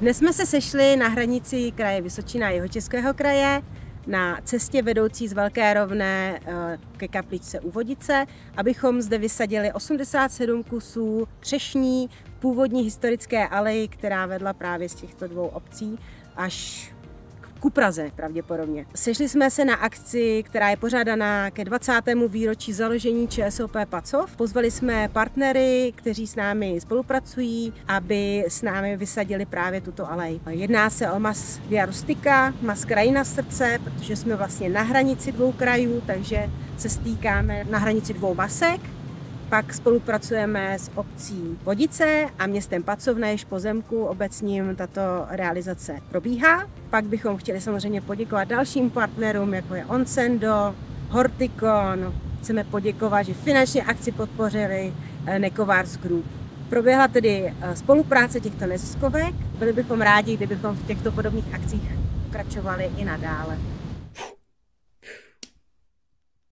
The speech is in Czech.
Dnes jsme se sešli na hranici kraje Vysočina a Jihočeského kraje na cestě vedoucí z Velké Rovné ke kapličce u Vodice, abychom zde vysadili 87 kusů třešní v původní historické aleji, která vedla právě z těchto dvou obcí až ku Praze pravděpodobně. Sešli jsme se na akci, která je pořádaná ke 20. výročí založení ČSOP Pacov. Pozvali jsme partnery, kteří s námi spolupracují, aby s námi vysadili právě tuto alej. Jedná se o Mas Via Rustica, Mas Krajina srdce, protože jsme vlastně na hranici dvou krajů, takže se stýkáme na hranici dvou masek. Pak spolupracujeme s obcí Vodice a městem Pacov, na jejíž pozemku obecním tato realizace probíhá. Pak bychom chtěli samozřejmě poděkovat dalším partnerům, jako je Onsendo, Horticon. Chceme poděkovat, že finančně akci podpořili Nekovars Group. Proběhla tedy spolupráce těchto neziskovek. Byli bychom rádi, kdybychom v těchto podobných akcích pokračovali i nadále.